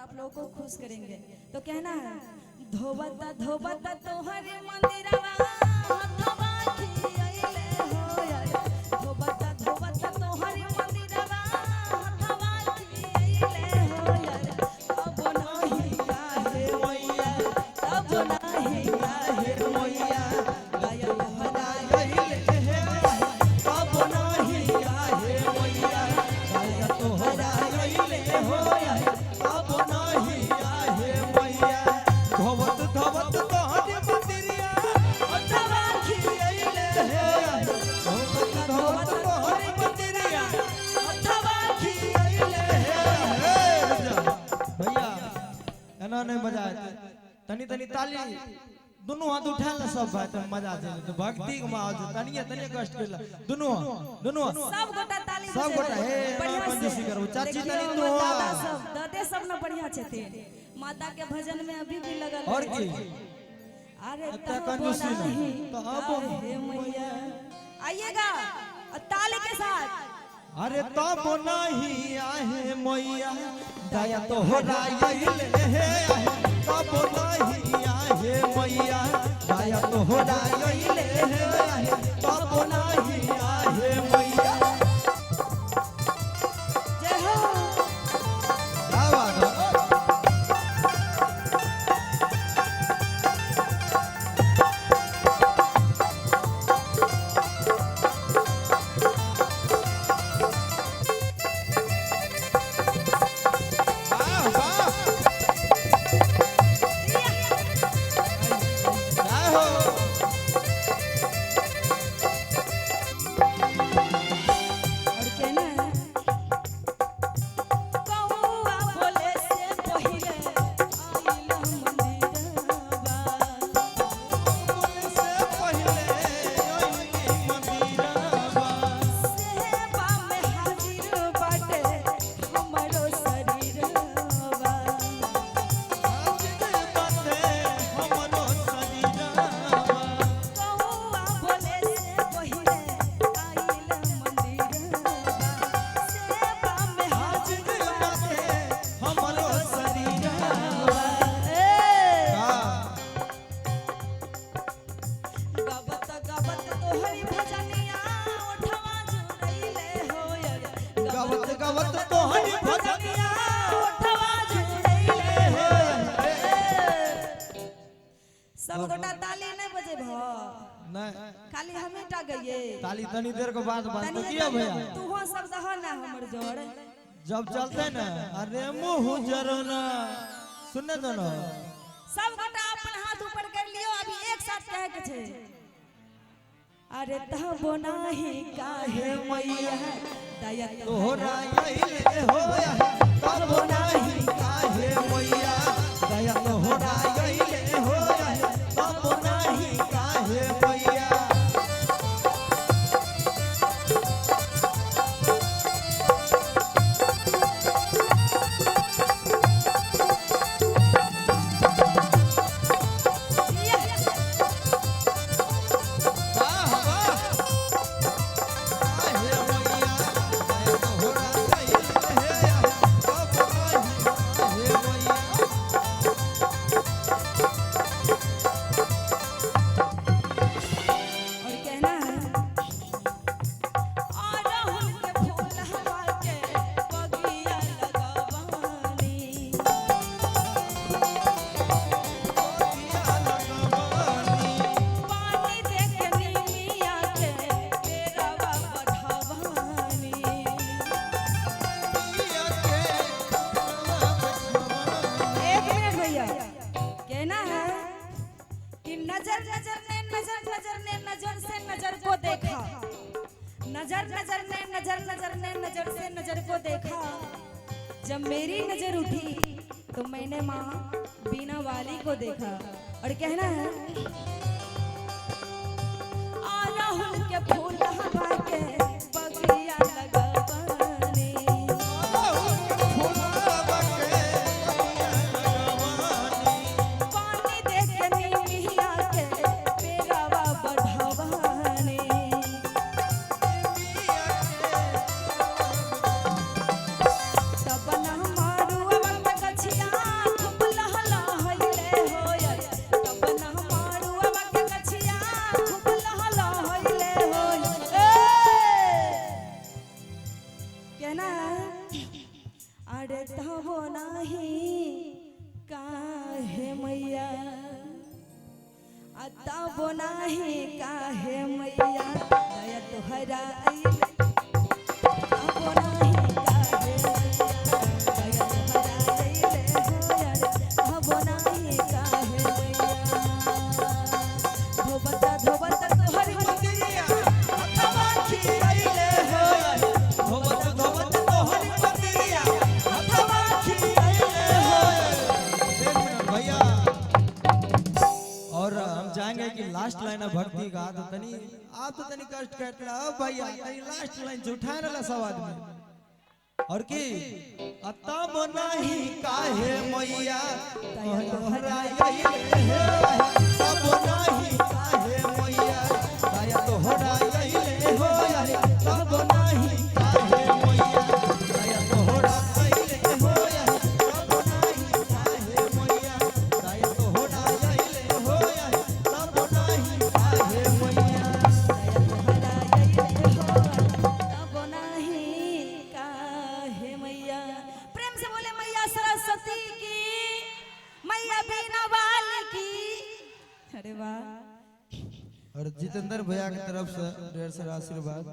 आप लोगों को खुश करेंगे। तो कहना है धोबता धोबता तोहरे मंदिरवा हथवा खियाइले हो यार, धोबता धोबता तोहरे मंदिरवा हथवा खियाइले हो यार, अब नहीं काहे मैया, अब नहीं काहे मैया गाया तोहरा आइले हो, अब नहीं काहे मैया गाया तोहरा आइले हो यार, अब नहीं काहे मैया धोवत धोवत तोहरे मंदिरिया हथवा खियाइले हो यार, धोवत धोवत तोहरे मंदिरिया हथवा खियाइले भैया एना नहीं बजाए तनी तनी ताली दोनों हाथ उठा ले सब भाई तो मजा आ जाए तो भक्ति के माहौल से तनिए तनिए कष्ट कर दोनों सब गोटा ताली सब गोटा हे बढ़िया से कंजूसी करो चाची देखियो, तनी हमर तो दादा सब दादे सब ना बढ़िया छथे, माता के भजन में अभी भी लगल और रहे। की अरे इतना कंजूसी नहीं तो अब हे मैया आइएगा और ताली के साथ अरे तब नहीं आहे मैया दया तो हो राइले हे तब नहीं आहे मैया दया तो हो राइले हे तब नहीं आहे मैया जय हो। क्या बात है और कहना है कौआ बोले से पहिले आइल मंदिरवा, से पहले ओई मंदिरवा सेवा में हाजिर बाटे हमरो शरीरवा, कौआ बोले से पहिले आइल मंदिरवा, सेवा में हाजिर बाटे गावत गावत तोहरी भजनिया ओठवा जुड़ैले हो यार, गावत गावत तोहरी भजनिया ओठवा जुड़ैले हो यार। सब गोटा ताली नहीं बजे भ नहीं खाली हमें टा गइए ताली तनी देर के बाद बात तो किया भैया तू हो सब दह ना हमर जोड़ जब चलते ना अरे मुंह जरना सुनने दो ना सब गोटा अपन हाथ ऊपर कर लियो, अभी एक साथ कहे के छे अरे तब नाही काहे मैया दया तोहरा आइले हो या तब नहीं काहे मैया दया तोहरा आइले हो या तब नहीं काहे मैया वाह वाह काहे मैया दया तोहरा आइले या तब नहीं काहे मैया और कहना है अरहुल के फूल हवा के बगिया लगावानी, पानी दे के नीमिया के पेड़वा बढ़ावानी, एक मिनट भैया कहना है कि नजर नजर ने नजर नजर ने नजर से नजर को देखा, नजर नजर ने नजर नजर ने नजर से नजर को देखा, जब मेरी नजर उठी तो मैंने माँ बीना वाली को देखा। और कहना है अरहुल के फूल हवा के बगिया लगावानी, पानी दे के नीमिया के पेड़वा बढ़ावानी, तब न मारू अवन गछिया नाही काहे मैया तब नाही काहे मैया दया तोहरा अइले तब नाही काहे मैया दया तोहरा अइले हो यार तब नाही काहे मैया धोबता धोबता तोहर मंदिरिया हथवा खियाइले हो यार धोबत धोबत तोहर मंदिरिया हथवा खियाइले हो यार भैया। और हम चाहेंगे कि लास्ट लाइन है भक्ति का तो तनी आप तो तनी कष्ट कटला भैया तनी लास्ट लाइन झूठा रहला सब आदमी और की तब नहीं काहे मैया तोहरा अइले हे तब नहीं काहे मैया दया तोहरा अइले हो यार तब नहीं काहे मैया दया तोहरा अइले हो यार तब नहीं काहे मैया दया तोहरा अइले हो यार तब नहीं काहे मैया तब नहीं काहे मैया। प्रेम से बोले मैया सरस्वती की, मैया बीना वाली की। अरे वाह। और जितेंद्र भैया की तरफ से ढेर सारा आशीर्वाद।